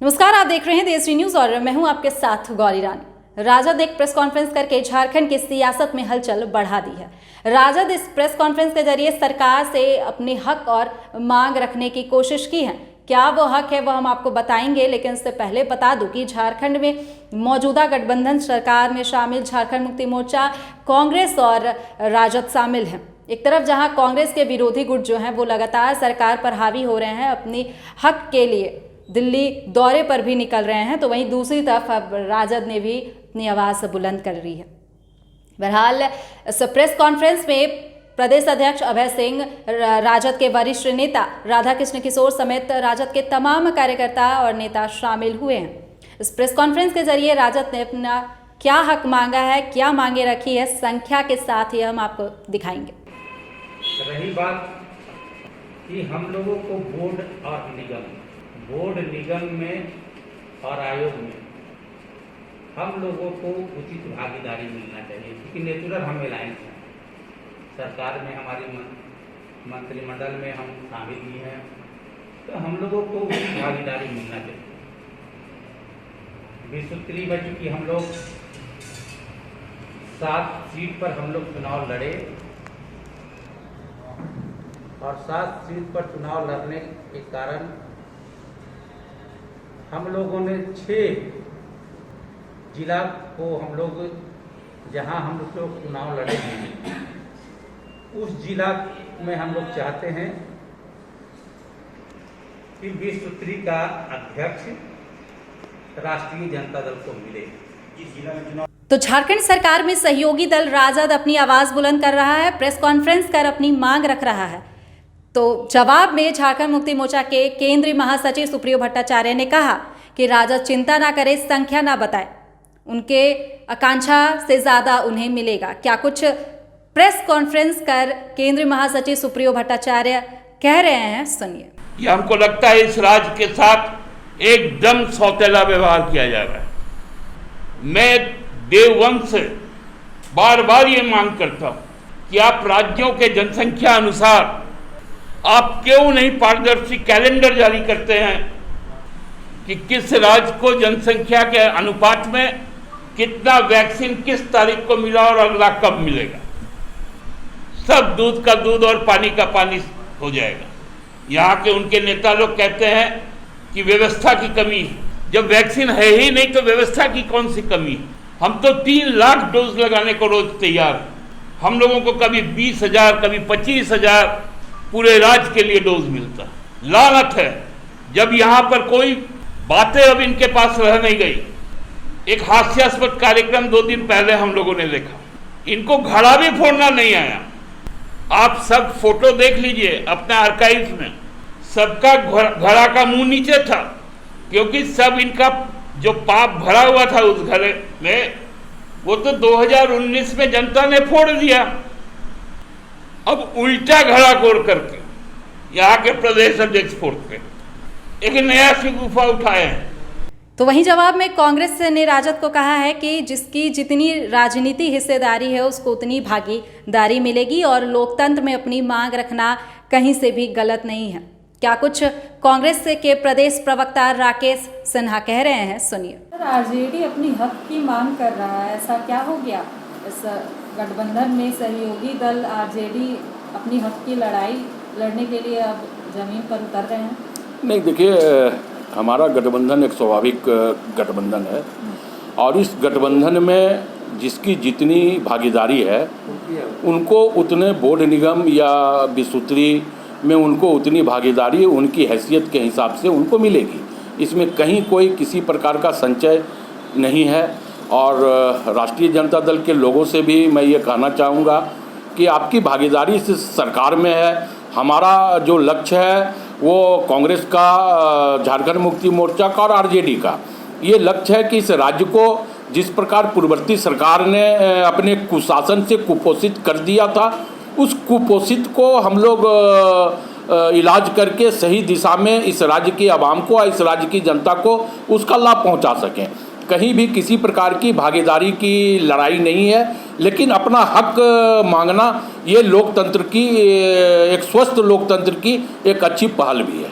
नमस्कार, आप देख रहे हैं देश न्यूज और मैं हूं आपके साथ गौरी रानी। राजद एक प्रेस कॉन्फ्रेंस करके झारखंड की सियासत में हलचल बढ़ा दी है। राजद इस प्रेस कॉन्फ्रेंस के जरिए सरकार से अपने हक और मांग रखने की कोशिश की है। क्या वो हक है वो हम आपको बताएंगे, लेकिन इससे पहले बता दूं कि झारखंड में मौजूदा गठबंधन सरकार में शामिल झारखंड मुक्ति मोर्चा, कांग्रेस और राजद शामिल हैं। एक तरफ जहां कांग्रेस के विरोधी गुट जो हैं वो लगातार सरकार पर हावी हो रहे हैं, अपनी हक के लिए दिल्ली दौरे पर भी निकल रहे हैं, तो वहीं दूसरी तरफ अब राजद ने भी अपनी आवाज़ बुलंद कर रही है। बहरहाल इस प्रेस कॉन्फ्रेंस में प्रदेश अध्यक्ष अभय सिंह, राजद के वरिष्ठ नेता राधाकृष्ण किशोर समेत राजद के तमाम कार्यकर्ता और नेता शामिल हुए हैं। इस प्रेस कॉन्फ्रेंस के जरिए राजद ने अपना क्या हक मांगा है, क्या मांगे रखी है, संख्या के साथ ही हम आपको दिखाएंगे। रही बात कि हम लोगों को बोर्ड निगम में और आयोग में हम लोगों को उचित भागीदारी मिलना चाहिए, क्योंकि नेचुरल हम अलायंस हैं। सरकार में हमारी मंत्रिमंडल में हम शामिल भी हैं, तो हम लोगों को उचित भागीदारी मिलना चाहिए। 20 सूत्री बच चुकी, हम लोग 7 सीट पर हम लोग चुनाव लड़े और 7 सीट पर चुनाव लड़ने के कारण हम लोगों ने 6 जिला को हम लोग जहां हम लोग चुनाव लड़े हैं, उस जिला में हम लोग चाहते हैं कि 20 सूत्री का अध्यक्ष राष्ट्रीय जनता दल को मिले। जिस जिला में चुनाव तो झारखंड सरकार में सहयोगी दल राजद अपनी आवाज बुलंद कर रहा है, प्रेस कॉन्फ्रेंस कर अपनी मांग रख रहा है। तो जवाब में झारखंड मुक्ति मोर्चा के केंद्रीय महासचिव सुप्रियो भट्टाचार्य ने कहा कि राजद चिंता ना करे, संख्या ना बताए, उनके आकांक्षा से ज्यादा उन्हें मिलेगा। क्या कुछ प्रेस कॉन्फ्रेंस कर केंद्रीय महासचिव सुप्रियो भट्टाचार्य कह रहे हैं, सुनिए। ये हमको लगता है इस राज्य के साथ एकदम सौतेला व्यवहार किया जा रहा है। मैं डे 1 से बार बार ये मांग करता हूं कि आप राज्यों के जनसंख्या अनुसार आप क्यों नहीं पारदर्शी कैलेंडर जारी करते हैं कि किस राज्य को जनसंख्या के अनुपात में कितना वैक्सीन किस तारीख को मिला और अगला कब मिलेगा। सब दूध का दूध और पानी का पानी हो जाएगा। यहाँ के उनके नेता लोग कहते हैं कि व्यवस्था की कमी है। जब वैक्सीन है ही नहीं तो व्यवस्था की कौन सी कमी है। हम तो 3 लाख डोज लगाने को रोज तैयार हैं। हम लोगों को कभी 20,000 कभी 25,000 पूरे राज्य के लिए डोज मिलता। लानत है जब यहाँ पर कोई बातें अब इनके पास रह नहीं गई। एक हास्यास्पद कार्यक्रम 2 दिन पहले हम लोगों ने देखा, इनको घड़ा भी फोड़ना नहीं आया। आप सब फोटो देख लीजिए अपने आर्काइव्स में, सबका घड़ा का मुंह नीचे था, क्योंकि सब इनका जो पाप भरा हुआ था उस घड़े में वो तो 2019 में जनता ने फोड़ दिया। अब उल्टा घड़ा कोड़ करके यहाँ के प्रदेश अध्यक्ष फोड़ते, एक नया शिगुफा उठाए हैं। तो वहीं जवाब में कांग्रेस ने राजद को कहा है कि जिसकी जितनी राजनीति हिस्सेदारी है उसको उतनी भागीदारी मिलेगी और लोकतंत्र में अपनी मांग रखना कहीं से भी गलत नहीं है। क्या कुछ कांग्रेस के प्रदेश प्रवक्ता राकेश सिन्हा कह रहे हैं, सुनिए। आरजेडी अपनी हक की मांग कर रहा है, ऐसा क्या हो गया? इस गठबंधन में सहयोगी दल आरजेडी अपनी हक की लड़ाई लड़ने के लिए अब जमीन पर उतर रहे हैं। नहीं, देखिए, हमारा गठबंधन एक स्वाभाविक गठबंधन है और इस गठबंधन में जिसकी जितनी भागीदारी है उनको उतने बोर्ड निगम या विसूत्री में उनको उतनी भागीदारी उनकी हैसियत के हिसाब से उनको मिलेगी। इसमें कहीं कोई किसी प्रकार का संचय नहीं है। और राष्ट्रीय जनता दल के लोगों से भी मैं ये कहना चाहूँगा कि आपकी भागीदारी इस सरकार में है। हमारा जो लक्ष्य है वो कांग्रेस का, झारखंड मुक्ति मोर्चा का और आरजेडी का ये लक्ष्य है कि इस राज्य को जिस प्रकार पूर्ववर्ती सरकार ने अपने कुशासन से कुपोषित कर दिया था, उस कुपोषित को हम लोग इलाज करके सही दिशा में इस राज्य की आवाम को और इस राज्य की जनता को उसका लाभ पहुंचा सकें। कहीं भी किसी प्रकार की भागीदारी की लड़ाई नहीं है, लेकिन अपना हक मांगना ये लोकतंत्र की, एक स्वस्थ लोकतंत्र की एक अच्छी पहल भी है।